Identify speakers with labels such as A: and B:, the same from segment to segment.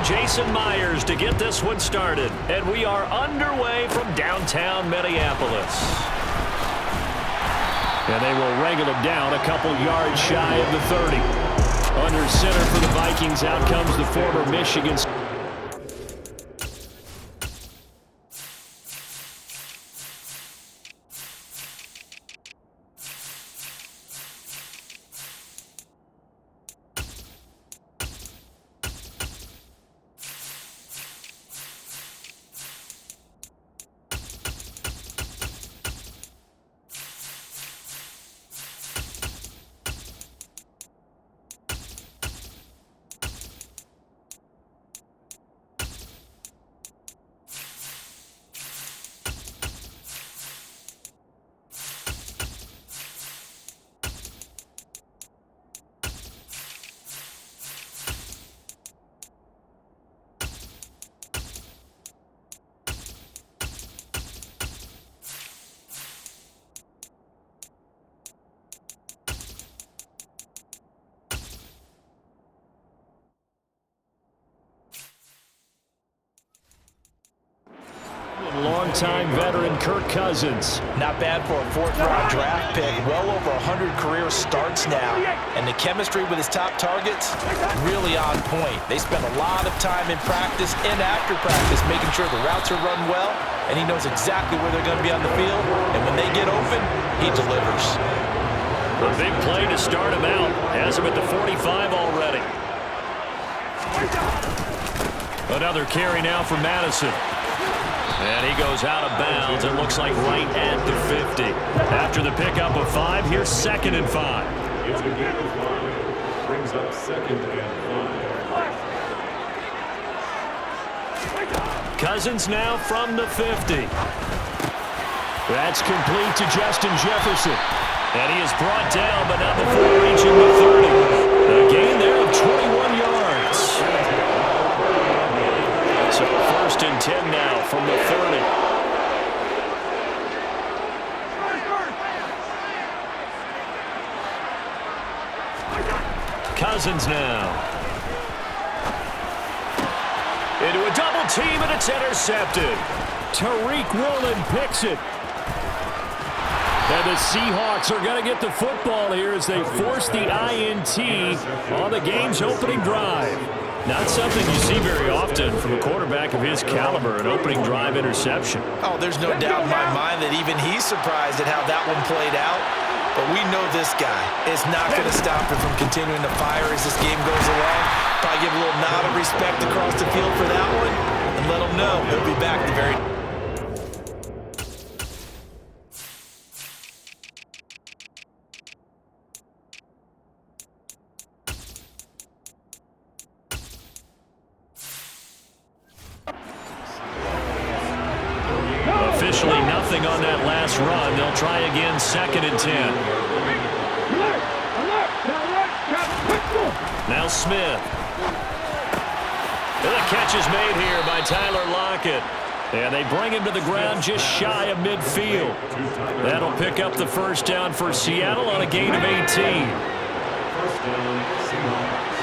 A: Jason Myers to get this one started. And we are underway from downtown Minneapolis. And they will wrangle him down a couple yards shy of the 30. Under center for the Vikings, out comes the former Michigan. Longtime veteran Kirk Cousins.
B: Not bad for a fourth-round draft pick. Well over 100 career starts now. And the chemistry with his top targets, really on point. They spend a lot of time in practice and after practice making sure the routes are run well, and he knows exactly where they're going to be on the field. And when they get open, he delivers.
A: A big play to start him out. Has him at the 45 already. Another carry now for Madison. And he goes out of bounds. It looks like right at the 50. After the pickup of 5, here's 2nd and 5.
C: It's a gain of 5. Brings up 2nd and 5.
A: Cousins now from the 50. That's complete to Justin Jefferson. And he is brought down, but not before reaching the 30. A gain there of 21 yards. So 1st and 10 now from the 30. Cousins now. Into a double team, and it's intercepted. Tariq Woolen picks it. And the Seahawks are going to get the football here as they force the INT on the game's opening drive. Not something you see very often from a quarterback of his caliber, an opening drive interception.
B: Oh, there's no doubt in my mind that even he's surprised at how that one played out. But we know this guy is not going to stop him from continuing to fire as this game goes along. Probably give a little nod of respect across the field for that one and let him know he'll be back the very
A: Officially nothing on that last run. They'll try again, 2nd and 10. Now Smith. And the catch is made here by Tyler Lockett. And they bring him to the ground just shy of midfield. That'll pick up the 1st down for Seattle on a gain of 18.
C: 1st down, Seahawks.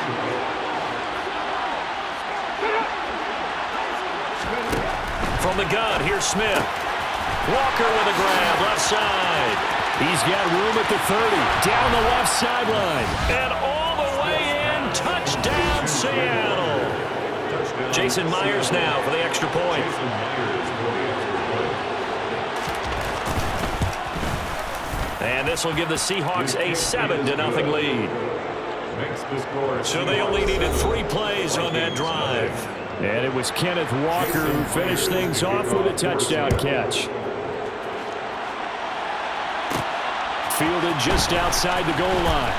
A: From the gun, here's Smith. Walker with a grab, left side. He's got room at the 30, down the left sideline. And all the way in, touchdown Seattle. Jason Myers now for the extra point. And this will give the Seahawks a 7-0 lead. So they only needed 3 plays on that drive. And it was Kenneth Walker who finished things off with a touchdown catch. Fielded just outside the goal line.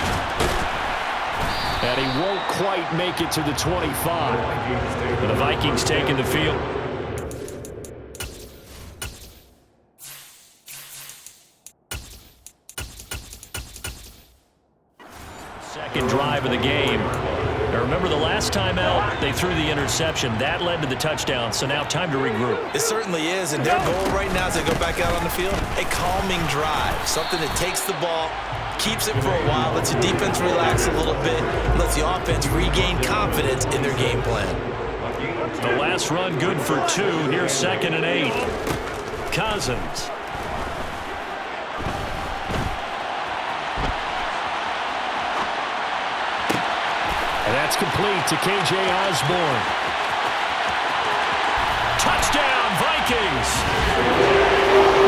A: And he won't quite make it to the 25. But the Vikings taking the field. Second drive of the game. Now remember, the last time out, they threw the interception. That led to the touchdown, so now time to regroup.
B: It certainly is, and their goal right now as they go back out on the field, a calming drive, something that takes the ball, keeps it for a while, lets the defense relax a little bit, lets the offense regain confidence in their game plan.
A: The last run good for 2. Here's 2nd and 8. Cousins. And that's complete to K.J. Osborne. Touchdown, Vikings!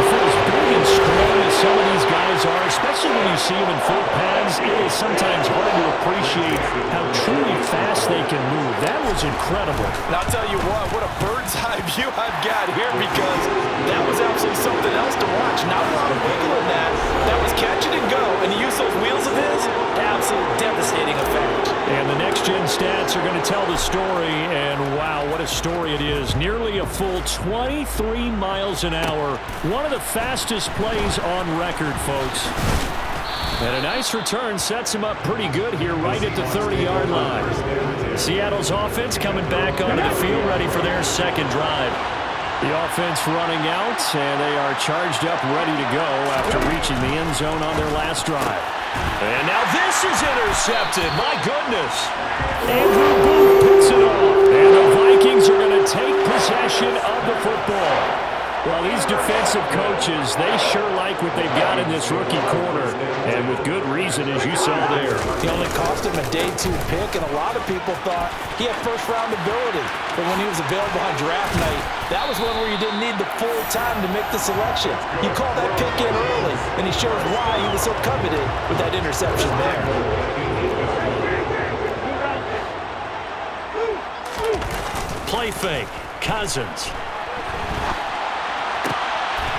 A: For as big and strong as some of these guys are, especially when you see them in full pads, it is sometimes hard to appreciate how truly fast they can move. That was incredible.
B: And I'll tell you what a bird's eye view I've got here, because that was absolutely something else to watch. Not a lot of wiggle in that. That was catch it and go, and he used those wheels of his. Absolute devastating effect.
A: And the next-gen stats are going to tell the story, and wow, what a story it is. Nearly a full 23 miles an hour. One of the fastest plays on record, folks. And a nice return sets him up pretty good here right at the 30-yard line. Seattle's offense coming back onto the field, ready for their second drive. The offense running out, and they are charged up, ready to go after reaching the end zone on their last drive. And now this is intercepted. My goodness. Andrew Booth picks it off. And the Vikings are going to take possession of the football. Well, these defensive coaches, they sure like what they've got in this rookie corner. And with good reason, as you saw there.
B: He only cost him a day 2 pick, and a lot of people thought he had first-round ability. But when he was available on draft night, that was one where you didn't need the full time to make the selection. You call that pick in early, and he shows why he was so coveted with that interception there.
A: Play fake. Cousins.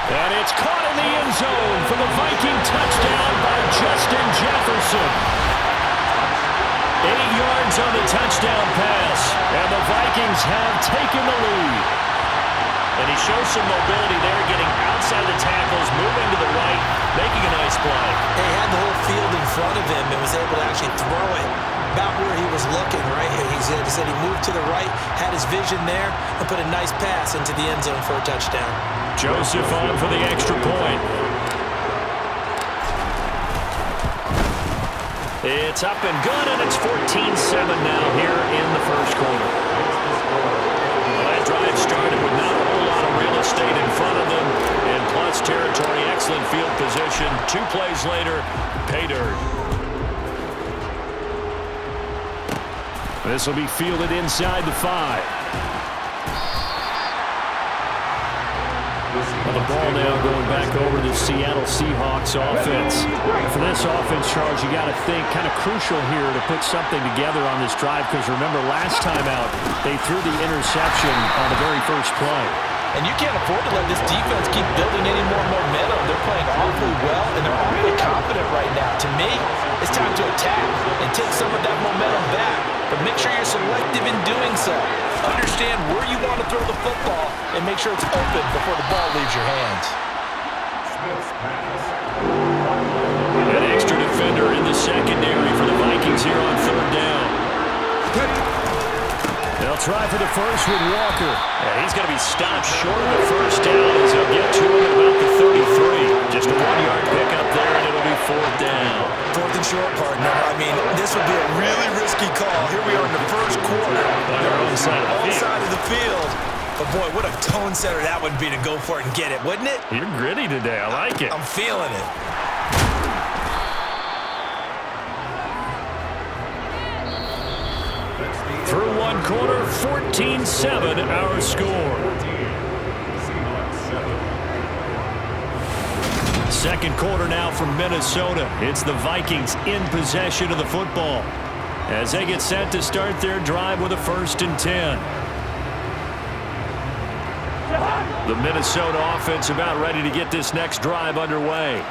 A: And it's caught in the end zone for the Viking touchdown by Justin Jefferson. 8 yards on the touchdown pass, and the Vikings have taken the lead. And he shows some mobility there, getting outside the tackles, moving to the right, making a nice play.
B: He had the whole field in front of him and was able to actually throw it about where he was looking, right? He said he moved to the right, had his vision there, and put a nice pass into the end zone for a touchdown.
A: Joseph on for the extra point. It's up and good, and it's 14-7 now here in the first quarter. Well, that drive started with not a whole lot of real estate in front of them, and plus territory, excellent field position. 2 plays later, pay dirt. This will be fielded inside the 5. Well, the ball now going back over to the Seattle Seahawks offense. For this offense, Charles, you got to think kind of crucial here to put something together on this drive, because remember last time out they threw the interception on the very first play.
B: And you can't afford to let this defense keep building any more momentum. They're playing awfully well, and they're awfully confident right now. To me, it's time to attack and take some of that momentum back. But make sure you're selective in doing so. Understand where you want to throw the football and make sure it's open before the ball leaves your hands.
A: An extra defender in the secondary for the Vikings here on 3rd down. They'll try for the first with Walker. Yeah, he's going to be stopped short of the first down as he'll get to him at about the 33. Just a 1-yard pickup there, and it'll be 4th down.
B: 4th and short, partner. I mean, this would be a really risky call. Here we are in the first quarter.
A: They're on the side
B: of the field. But, boy, what a tone setter that would be to go for it and get it, wouldn't it?
A: You're gritty today. I like it.
B: I'm feeling it.
A: Through 1 quarter, 14-7 our score. Second quarter now from Minnesota. It's the Vikings in possession of the football as they get set to start their drive with a 1st and 10. The Minnesota offense about ready to get this next drive underway.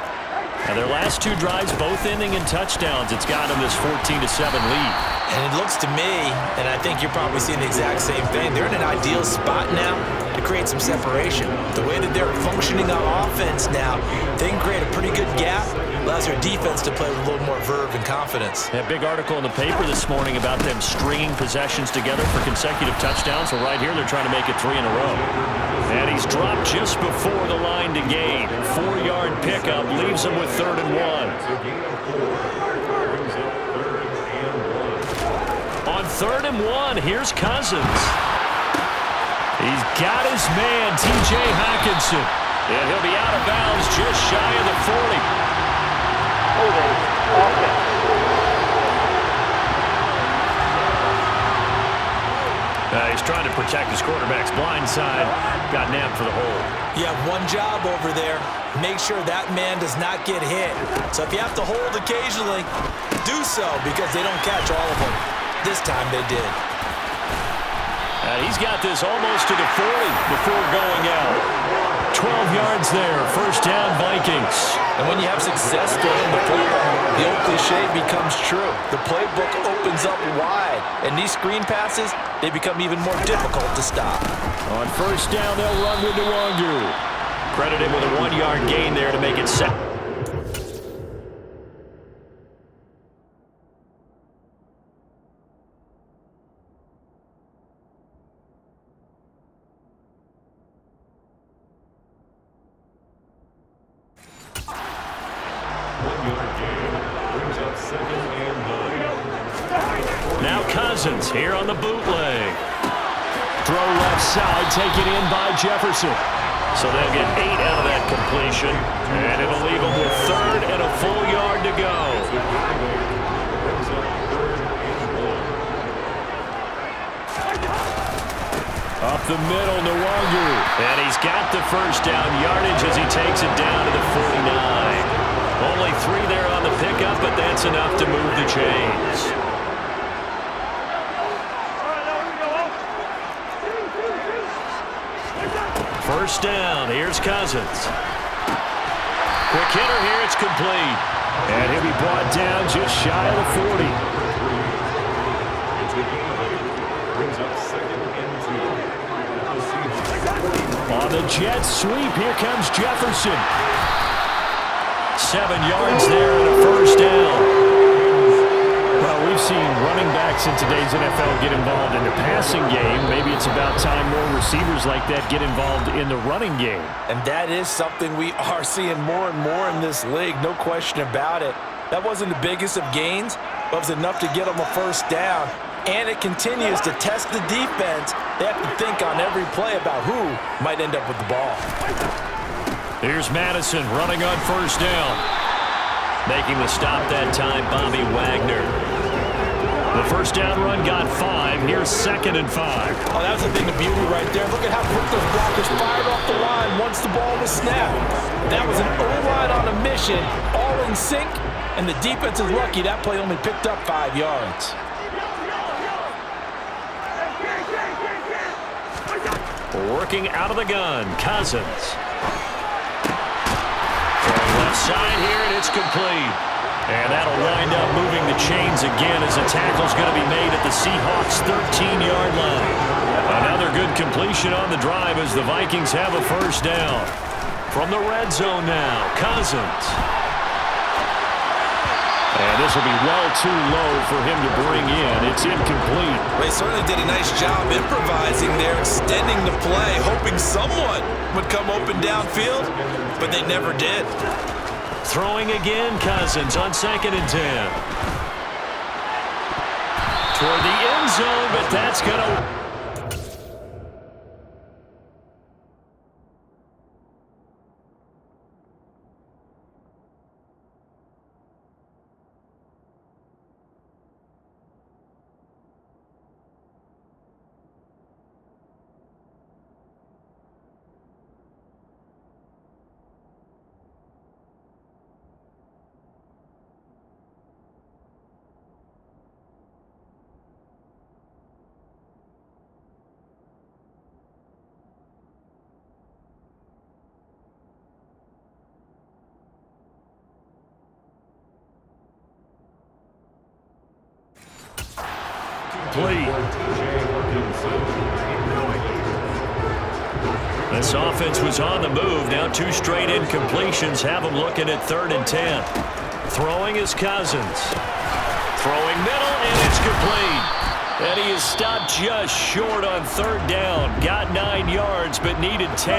A: And their last 2 drives both ending in touchdowns. It's got them this 14-7 lead.
B: And it looks to me, and I think you're probably seeing the exact same thing, they're in an ideal spot now to create some separation. The way that they're functioning on offense now, they can create a pretty good gap. Allows their defense to play with a little more verve and confidence.
A: That big article in the paper this morning about them stringing possessions together for consecutive touchdowns. Well, right here they're trying to make it 3 in a row. And he's dropped just before the line to gain. 4-yard pickup leaves him with 3rd and 1. On 3rd and 1, here's Cousins. He's got his man, T.J. Hockenson. And he'll be out of bounds just shy of the 40. He's trying to protect his quarterback's blind side. Got nabbed for the hold.
B: You have one job over there. Make sure that man does not get hit. So if you have to hold occasionally, do so because they don't catch all of them. This time they did.
A: He's got this almost to the 40 before going out. 12 yards there. First down, Vikings.
B: And when you have success throwing the football, the old cliche becomes true. The playbook opens up wide. And these screen passes, they become even more difficult to stop.
A: On first down, they'll run with Nwangu. Credited with a 1-yard gain there to make it 7. Now Cousins here on the bootleg. Throw left side, taken in by Jefferson. So they'll get 8 out of that completion. And it'll leave them with 3rd and a full yard to go. Up the middle, Nwangu. And he's got the first down yardage as he takes it down to the 49. Only 3 there on the pickup, but that's enough to move the chains. First down, here's Cousins. Quick hitter here, it's complete. And he'll be brought down just shy of the 40. On the jet sweep, here comes Jefferson. 7 yards there and a first down. Well, we've seen running backs in today's NFL get involved in the passing game. Maybe it's about time more receivers like that get involved in the running game.
B: And that is something we are seeing more and more in this league, no question about it. That wasn't the biggest of gains, but it was enough to get them a first down. And it continues to test the defense. They have to think on every play about who might end up with the ball.
A: Here's Madison running on first down. Making the stop that time, Bobby Wagner. The first down run got 5. Here's 2nd and 5.
B: Oh, that was the thing of beauty right there. Look at how quick those blockers fired off the line once the ball was snapped. That was an O-line on a mission, all in sync, and the defense is lucky that play only picked up 5 yards.
A: Working out of the gun, Cousins. Left side here, and it's complete. And that'll wind up moving the chains again as the tackle's going to be made at the Seahawks' 13-yard line. Another good completion on the drive as the Vikings have a first down. From the red zone now, Cousins. And this will be well too low for him to bring in. It's incomplete.
B: They certainly did a nice job improvising there, extending the play, hoping someone would come open downfield, but they never did.
A: Throwing again, Cousins on 2nd and 10. Toward the end zone, but that's going to... This offense was on the move. Now 2 straight incompletions have them looking at 3rd and 10. Throwing is Cousins. Throwing middle, and it's complete. And he is stopped just short on 3rd down. Got 9 yards, but needed 10.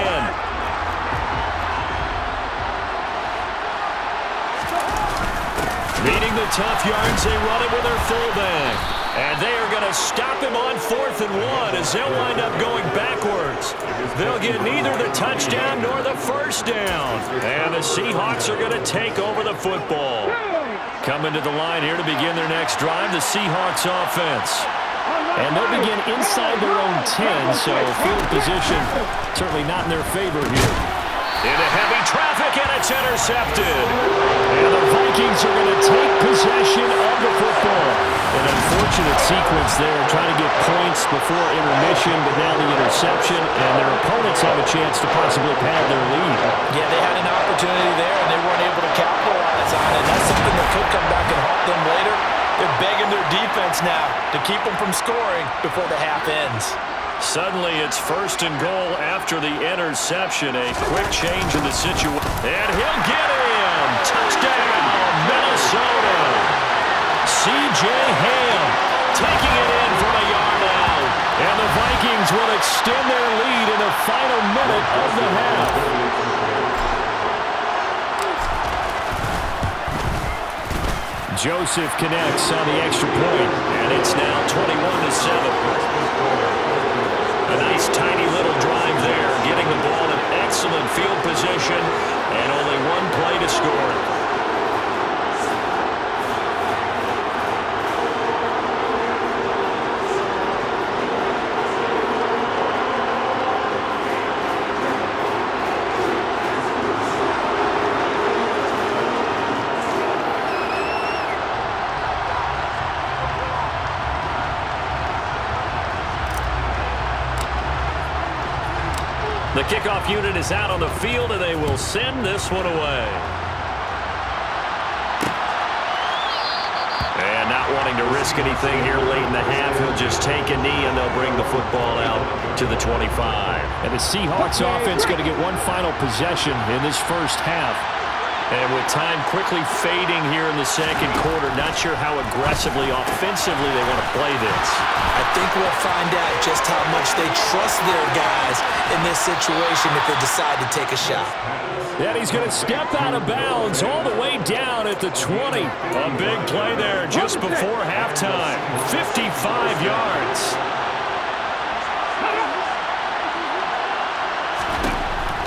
A: Meeting the tough yards, they run it with their fullback. And they are going to stop him on 4th and 1 as they'll wind up going backwards. They'll get neither the touchdown nor the first down. And the Seahawks are going to take over the football. Coming to the line here to begin their next drive, the Seahawks offense. And they'll begin inside their own 10, so field position certainly not in their favor here. Into heavy traffic, and it's intercepted. And the Vikings are going to take possession of the football. An unfortunate sequence there, trying to get points before intermission, but now the interception, and their opponents have a chance to possibly pad their lead.
B: Yeah, they had an opportunity there, and they weren't able to capitalize on it. That's something that could come back and haunt them later. They're begging their defense now to keep them from scoring before the half ends.
A: Suddenly, it's 1st and goal after the interception. A quick change in the situation. And he'll get in. Touchdown, Minnesota. C.J. Ham taking it in from a yard out. And the Vikings will extend their lead in the final minute of the half. Joseph connects on the extra point, and it's now 21-7. A nice tiny little drive there, getting the ball in excellent field position, and only one play to score. The kickoff unit is out on the field, and they will send this one away. And not wanting to risk anything here late in the half, he'll just take a knee, and they'll bring the football out to the 25. And the Seahawks offense going to get one final possession in this first half. And with time quickly fading here in the second quarter, not sure how aggressively, offensively they want to play this.
B: I think we'll find out just how much they trust their guys in this situation if they decide to take a shot.
A: And he's going to step out of bounds all the way down at the 20. A big play there just before halftime. 55 yards.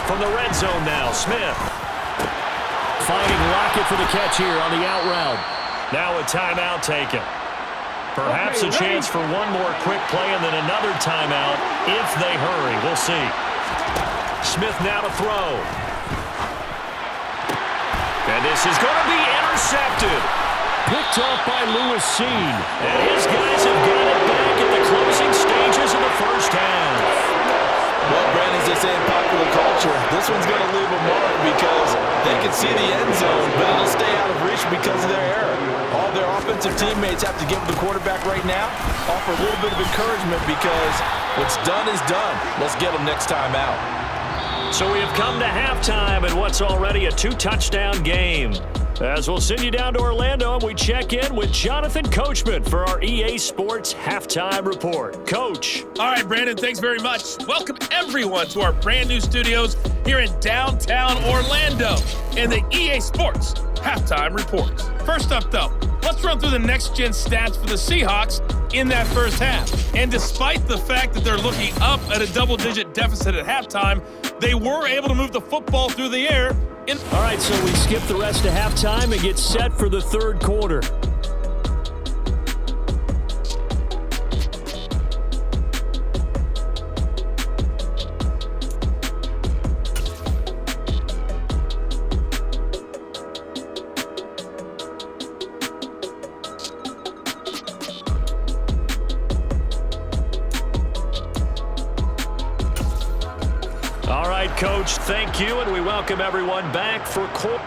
A: From the red zone now, Smith. Finding Lockett for the catch here on the out route. Now a timeout taken. Perhaps a chance for one more quick play and then another timeout if they hurry. We'll see. Smith now to throw. And this is going to be intercepted. Picked off by Lewis Seen. And his guys have got it back in the closing stages of the first half.
B: Well, Brandon, as they say in popular culture, this one's going to leave a mark because they can see the end zone, but it'll stay out of reach because of their error. All their offensive teammates have to give the quarterback right now, offer a little bit of encouragement because what's done is done. Let's get them next time out.
A: So we have come to halftime in what's already a 2-touchdown game. As we'll send you down to Orlando, and we check in with Jonathan Coachman for our EA Sports Halftime Report. Coach.
D: All right, Brandon, thanks very much. Welcome, everyone, to our brand new studios here in downtown Orlando in the EA Sports Halftime Report. First up, though, let's run through the next-gen stats for the Seahawks in that first half. And despite the fact that they're looking up at a double-digit deficit at halftime, they were able to move the football through the air.
A: All right, so we skip the rest of halftime and get set for the third quarter. All right, Coach, thank you, and we welcome everyone back for quarter.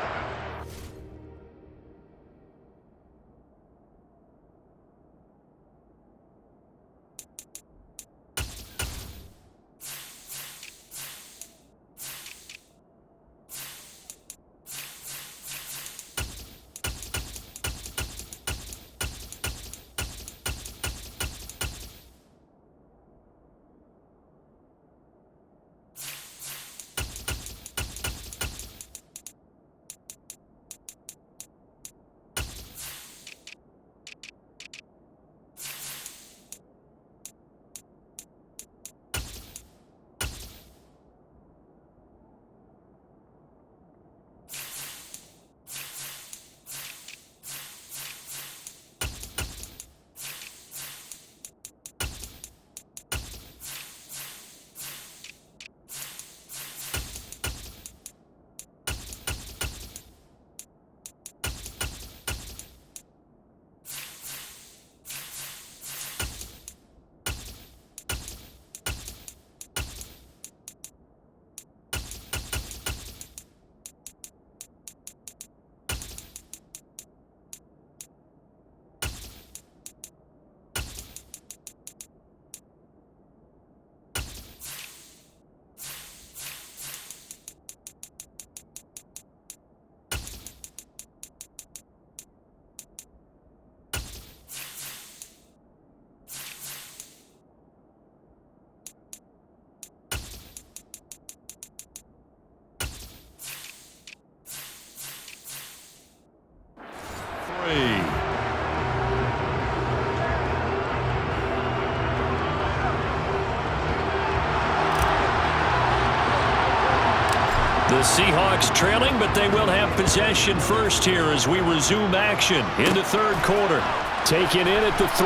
A: Seahawks trailing, but they will have possession first here as we resume action in the third quarter. Taken in at the 3.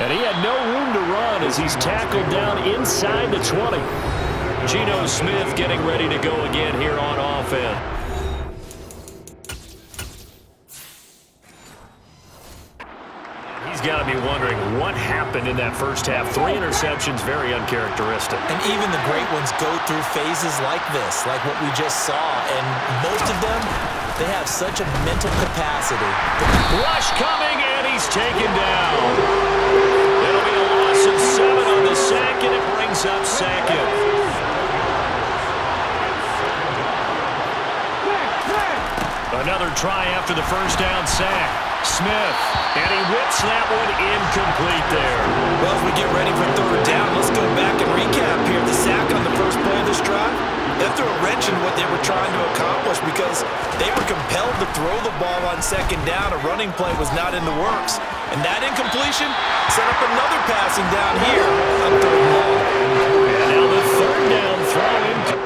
A: And he had no room to run as he's tackled down inside the 20. Geno Smith getting ready to go again here on offense. He's got to be wondering what happened in that first half. 3 interceptions, very uncharacteristic.
B: And even the great ones go through phases like this, like what we just saw. And most of them, they have such a mental capacity.
A: Rush coming, and he's taken down. It'll be a loss of 7 on the sack, and it brings up second. Another try after the first down sack. Smith, and he whips that one incomplete there.
B: Well, as we get ready for third down, let's go back and recap here. The sack on the first play of this drive, that threw a wrench in what they were trying to accomplish because they were compelled to throw the ball on second down. A running play was not in the works. And that incompletion set up another passing down here on third ball.
A: And now the third down throw into.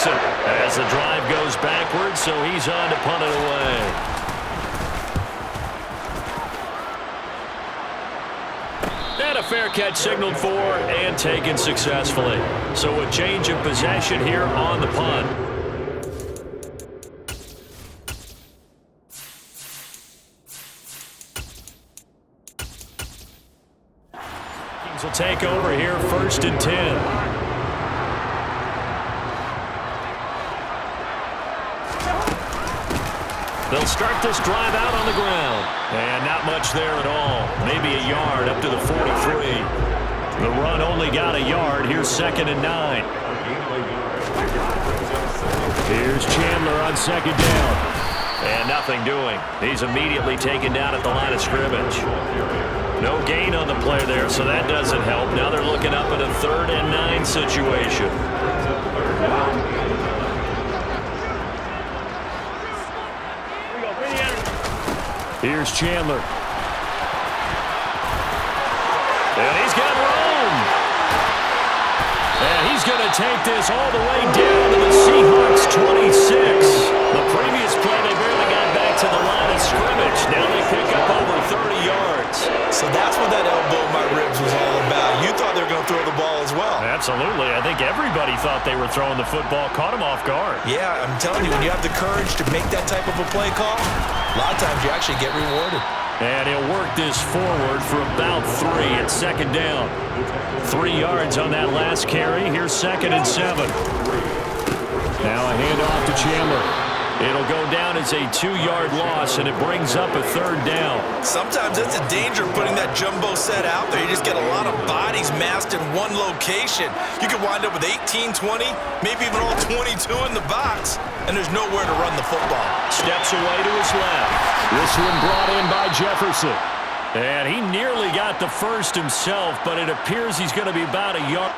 A: As the drive goes backwards, so he's on to punt it away. And a fair catch signaled for and taken successfully. So a change of possession here on the punt. Vikings will take over here, 1st and 10. They'll start this drive out on the ground. And not much there at all. Maybe a yard up to the 43. The run only got a yard. Here's 2nd and 9. Here's Chandler on 2nd down. And nothing doing. He's immediately taken down at the line of scrimmage. No gain on the play there, so that doesn't help. Now they're looking up at a 3rd and 9 situation. Here's Chandler. And he's got room. And he's going to take this all the way down to the Seahawks 26. The previous play, they barely got back to the line of scrimmage. Now they pick up over 30 yards.
B: So that's what that elbow in my ribs was all about. You thought they were going to throw the ball as well.
A: Absolutely. I think everybody thought they were throwing the football. Caught him off guard.
B: Yeah, I'm telling you, when you have the courage to make that type of a play call, a lot of times you actually get rewarded.
A: And he'll work this forward for about 3 at 2nd down. 3 yards on that last carry. Here's 2nd and 7. Now a handoff to Chandler. It'll go down as a 2-yard loss, and it brings up a 3rd down.
B: Sometimes that's the danger of putting that jumbo set out there. You just get a lot of bodies massed in one location. You could wind up with 18, 20, maybe even all 22 in the box, and there's nowhere to run the football.
A: Steps away to his left. This one brought in by Jefferson. And he nearly got the first himself, but it appears he's going to be about a yard.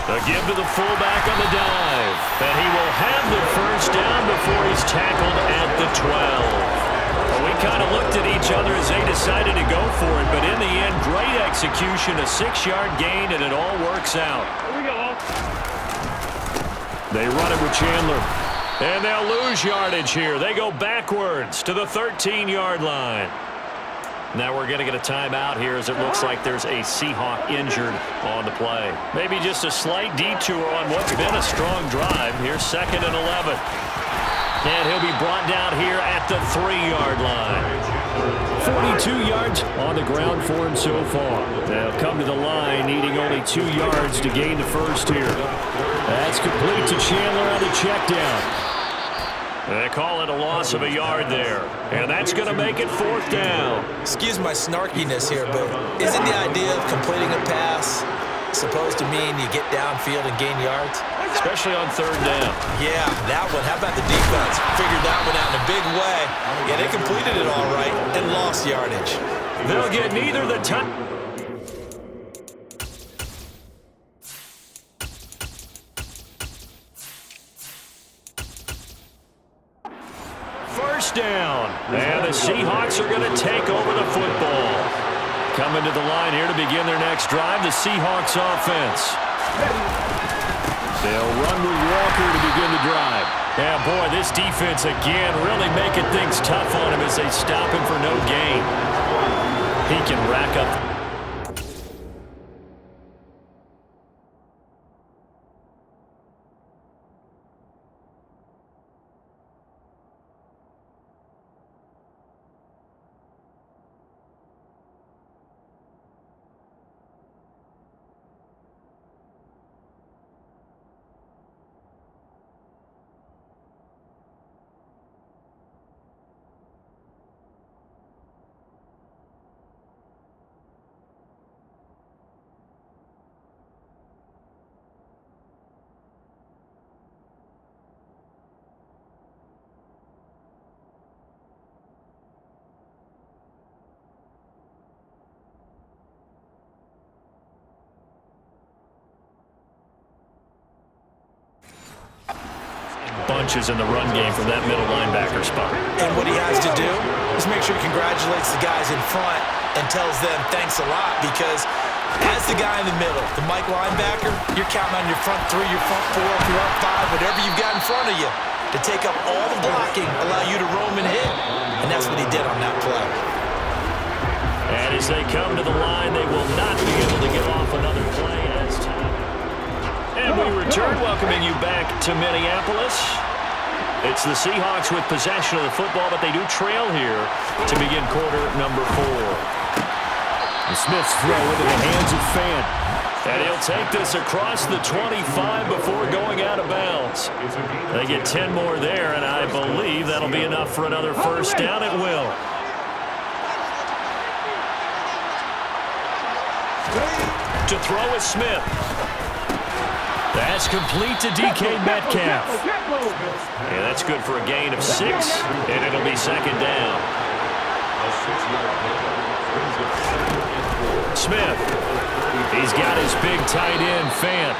A: A give to the fullback on the dive. And he will have the first down before he's tackled at the 12. Well, we kind of looked at each other as they decided to go for it, but in the end, great execution, a 6-yard gain, and it all works out.
C: Here we go.
A: They run it with Chandler, and they'll lose yardage here. They go backwards to the 13-yard line. Now we're going to get a timeout here as it looks like there's a Seahawk injured on the play. Maybe just a slight detour on what's been a strong drive. Here's 2nd and 11. And he'll be brought down here at the 3-yard line. 42 yards on the ground for him so far. They'll come to the line needing only 2 yards to gain the first here. That's complete to Chandler on the check down. They call it a loss of a yard there. And that's going to make it 4th down.
B: Excuse my snarkiness here, but isn't the idea of completing a pass supposed to mean you get downfield and gain yards?
A: Especially on 3rd down.
B: Yeah, that one. How about the defense? Figured that one out in a big way. Yeah, they completed it all right and lost yardage.
A: They'll get neither the time. First down. And the Seahawks are going to take over the football. Coming to the line here to begin their next drive, the Seahawks offense. They'll run with Walker to begin the drive. Yeah, boy, this defense again really making things tough on him as they stop him for no gain. He can rack up. Bunches in the run game from that middle linebacker spot.
B: And what he has to do is make sure he congratulates the guys in front and tells them thanks a lot, because as the guy in the middle, the Mike linebacker, you're counting on your front 3, your front 4, your front 5, whatever you've got in front of you to take up all the blocking, allow you to roam and hit. And that's what he did on that play.
A: And as they come to the line, they will not be able to get off another play as time. And we return, welcoming you back to Minneapolis. It's the Seahawks with possession of the football, but they do trail here to begin quarter number 4. And Smith's throw into the hands of Fant. And he'll take this across the 25 before going out of bounds. They get 10 more there, and I believe that'll be enough for another first down. It will. To throw is Smith. That's complete to DK Metcalf. Yeah, that's good for a gain of 6, and it'll be 2nd down. Smith. He's got his big tight end, Fant.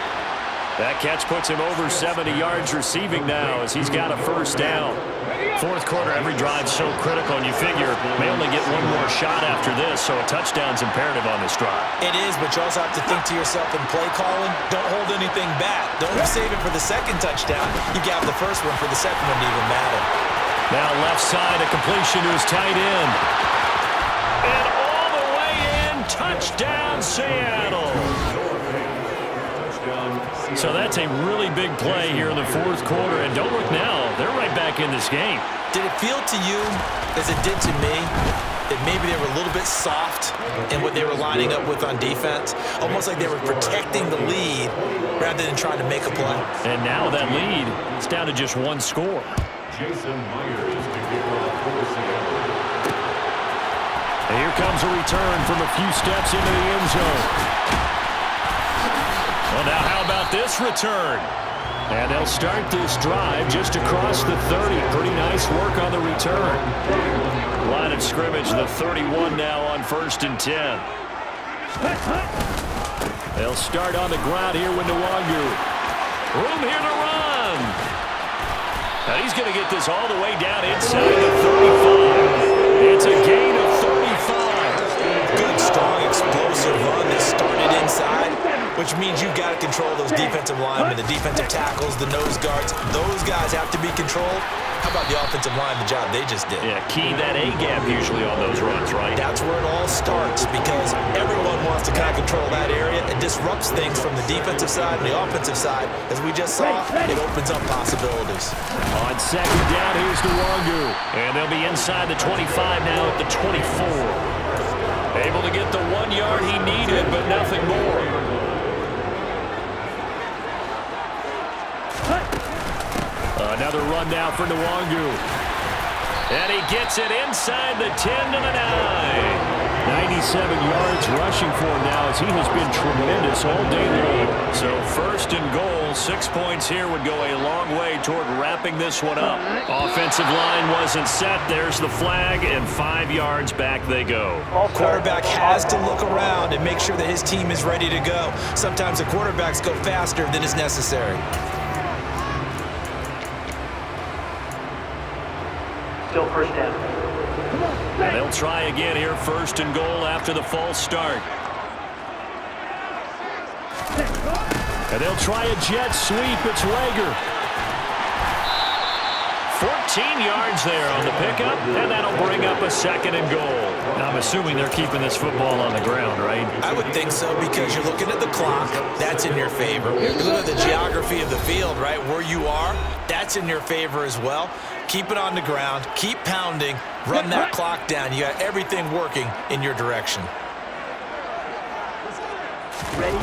A: That catch puts him over 70 yards receiving now as he's got a first down. 4th quarter, every drive so critical, and you figure may only get one more shot after this, so a touchdown's imperative on this drive.
B: It is, but you also have to think to yourself in play calling, don't hold anything back. Don't save it for the 2nd touchdown. You got the first one for the 2nd one to even matter.
A: Now left side, a completion to his tight end. And all the way in, touchdown Seattle. So that's a really big play here in the 4th quarter. And don't look now, they're right back in this game.
B: Did it feel to you, as it did to me, that maybe they were a little bit soft in what they were lining up with on defense? Almost like they were protecting the lead rather than trying to make a play.
A: And now that lead is down to just 1 score.
C: Jason Myers to kick off for Seattle.
A: And here comes a return from a few steps into the end zone. Well, now how about this return? And they'll start this drive just across the 30. Pretty nice work on the return. Line of scrimmage, the 31 now on 1st and 10. They'll start on the ground here with Nwangu. Room here to run. Now he's going to get this all the way down inside the 35. It's a gain of 35.
B: Good, strong, explosive run that started inside, which means you've got to control those defensive linemen, the defensive tackles, the nose guards. Those guys have to be controlled. How about the offensive line, the job they just did?
A: Yeah, key that A-gap usually on those runs, right?
B: That's where it all starts because everyone wants to kind of control that area. It disrupts things from the defensive side and the offensive side. As we just saw, it opens up possibilities.
A: On second down, here's Nwangu. And they'll be inside the 25 now at the 24. Able to get the 1 yard he needed, but nothing more. Another run now for Nwangu. And he gets it inside the 10 to the 9. 97 yards rushing for him now as he has been tremendous all day long. So first and goal, 6 points here would go a long way toward wrapping this one up. Offensive line wasn't set. There's the flag, and 5 yards back they go.
B: Quarterback has to look around and make sure that his team is ready to go. Sometimes the quarterbacks go faster than is necessary.
E: Still first down.
A: And they'll try again here, first and goal after the false start. And they'll try a jet sweep. It's Rager. 14 yards there on the pickup, and that'll bring up a second and goal. Now, I'm assuming they're keeping this football on the ground, right?
B: I would think so because you're looking at the clock. That's in your favor. You're looking at the geography of the field, right? Where you are, that's in your favor as well. Keep it on the ground. Keep pounding. Run that clock down. You got everything working in your direction.
E: Ready?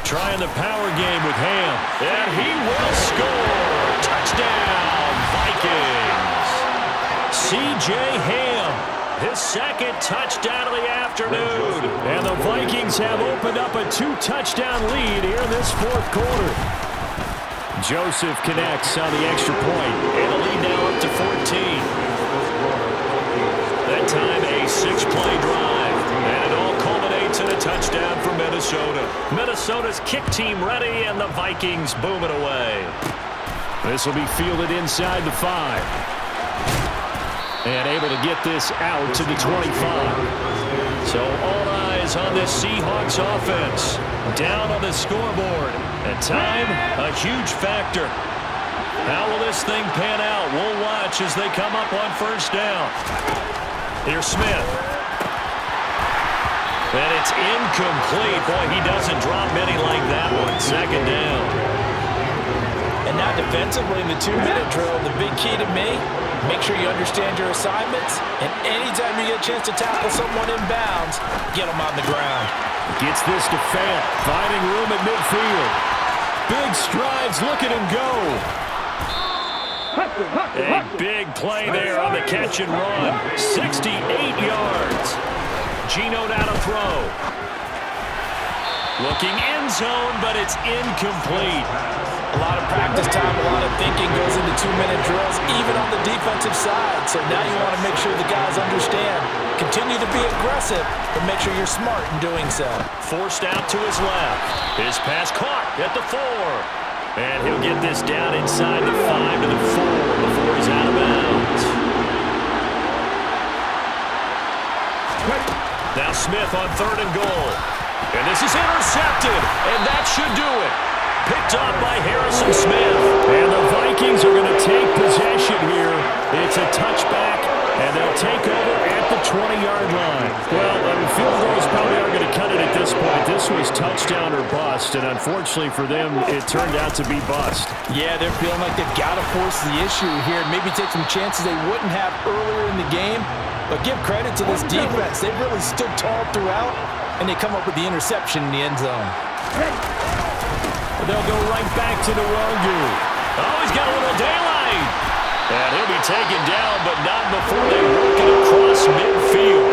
A: Trying the power game with Ham. And he will score. Touchdown, Vikings. C.J. Ham, his second touchdown of the afternoon. And the Vikings have opened up a 2-touchdown lead here in this fourth quarter. Joseph connects on the extra point. And the lead now up to 14. That time a 6-play drive. And it all culminates in a touchdown for Minnesota. Minnesota's kick team ready, and the Vikings boom it away. This will be fielded inside the 5. And able to get this out to the 25. So all eyes on this Seahawks offense. Down on the scoreboard. And time, a huge factor. How will this thing pan out? We'll watch as they come up on first down. Here's Smith. And it's incomplete. Boy, he doesn't drop many like that one. Second down.
B: And now defensively in the 2-minute drill, the big key to me, make sure you understand your assignments. And anytime you get a chance to tackle someone in bounds, get them on the ground.
A: Gets this to Fant, finding room at midfield. Big strides, look at him go. A big play there on the catch and run. 68 yards. Gino down to throw. Looking end zone, but it's incomplete.
B: A lot of practice time, a lot of thinking goes into 2-minute drills, even on the defensive side. So now you want to make sure the guys understand. Continue to be aggressive, but make sure you're smart in doing so.
A: Forced out to his left. His pass caught at the 4. And he'll get this down inside the 5 to the 4 before he's out of bounds. Now Smith on third and goal. And this is intercepted, and that should do it. Picked up by Harrison Smith. And the Vikings are going to take possession here. It's a touchback, and they'll take over at the 20-yard line. Well, field goals probably aren't going to cut it at this point. This was touchdown or bust, and unfortunately for them, it turned out to be bust.
B: Yeah, they're feeling like they've got to force the issue here. Maybe take some chances they wouldn't have earlier in the game. But give credit to this defense. They've really stood tall throughout, and they come up with the interception in the end zone.
A: They'll go right back to Nwangu. Oh, he's got a little daylight. And he'll be taken down, but not before they work it across midfield.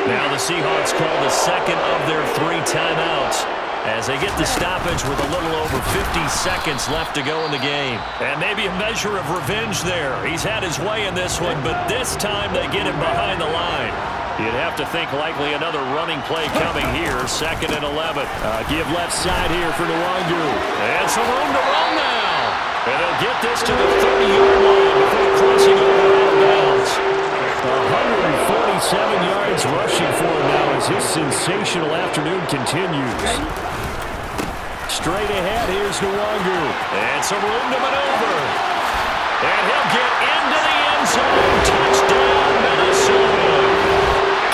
A: Now the Seahawks call the second of their 3 timeouts as they get the stoppage with a little over 50 seconds left to go in the game. And maybe a measure of revenge there. He's had his way in this one, but this time they get him behind the line. You'd have to think likely another running play coming here. 2nd and 11. Give left side here for Nwangu. And some room to run now. And they'll get this to the 30-yard line before crossing over out of bounds. yards rushing for him now as his sensational afternoon continues. Straight ahead, here's Nwangu. And some room to maneuver. And he'll get into the end zone. Touchdown, Minnesota.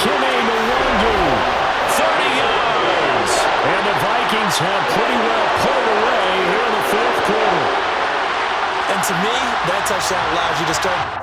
A: Kenny Nwangu, 30 yards. And the Vikings have pretty well pulled away here in the fourth quarter.
B: And to me, that touchdown allows you to start.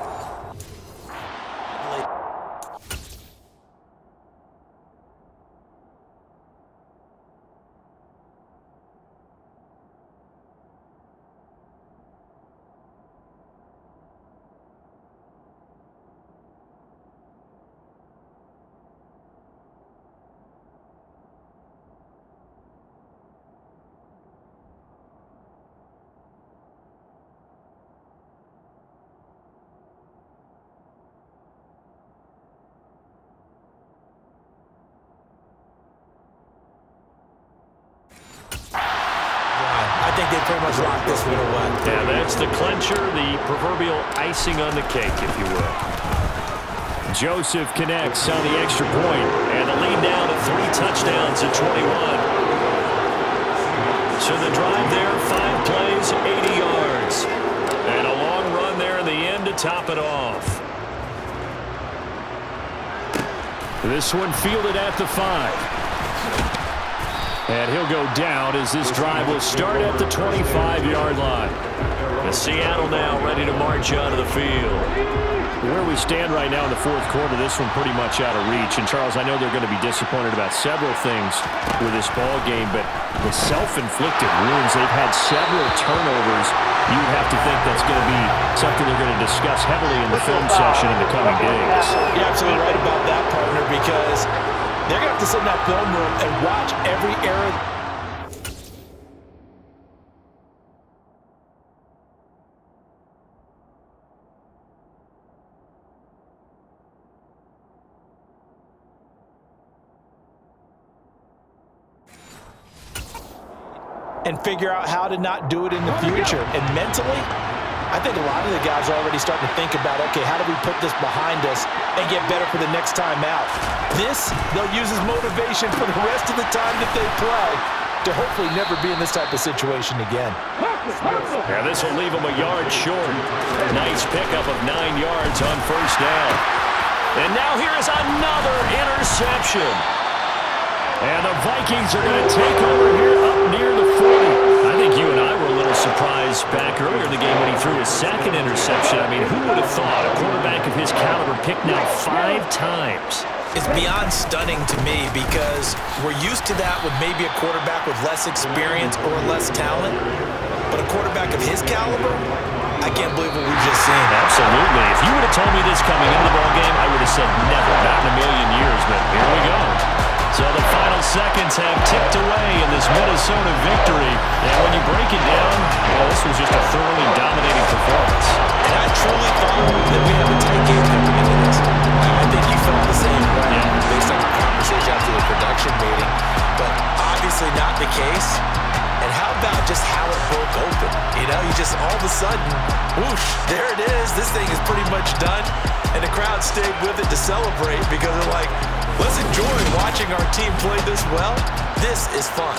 B: I think they pretty much locked this one away.
A: Yeah, that's the clincher, the proverbial icing on the cake, if you will. Joseph connects on the extra point, and the lead now to 3 touchdowns at 21. So the drive there, 5 plays, 80 yards. And a long run there in the end to top it off. This one fielded at the 5. And he'll go down as this drive will start at the 25-yard line. And Seattle now ready to march out of the field. Where we stand right now in the fourth quarter, this one pretty much out of reach. And, Charles, I know they're going to be disappointed about several things with this ball game, but the self-inflicted wounds, they've had several turnovers. You'd have to think that's going to be something they're going to discuss heavily in the film session in the coming days.
B: You're absolutely right about that, partner, because they're going to have to sit in that film room and watch every error. And figure out how to not do it in the future. And mentally, I think a lot of the guys are already starting to think about, okay, how do we put this behind us and get better for the next time out? This, they'll use as motivation for the rest of the time that they play to hopefully never be in this type of situation again.
A: Yeah, this will leave them a yard short. Nice pickup of 9 yards on first down. And now here is another interception. And the Vikings are going to take over here up near the 40. I think you and I were a little surprised back earlier in the game when he threw his second interception. I mean, who would have thought a quarterback of his caliber picked now 5 times?
B: It's beyond stunning to me because we're used to that with maybe a quarterback with less experience or less talent. But a quarterback of his caliber, I can't believe what we've just seen.
A: Absolutely. If you would have told me this coming into the ballgame, I would have said never, not in a million years, but here we go. So the final seconds have ticked away in this Minnesota victory. And when you break it down, well, this was just a thoroughly dominating performance.
B: And I truly thought that we had a tight game coming into this. I think you felt the same way based on the conversation after the production meeting. But obviously not the case. And how about just how it broke open? You know, you just all of a sudden, whoosh, there it is. This thing is pretty much done. And the crowd stayed with it to celebrate because they're like, let's enjoy watching our team play this well. This is fun.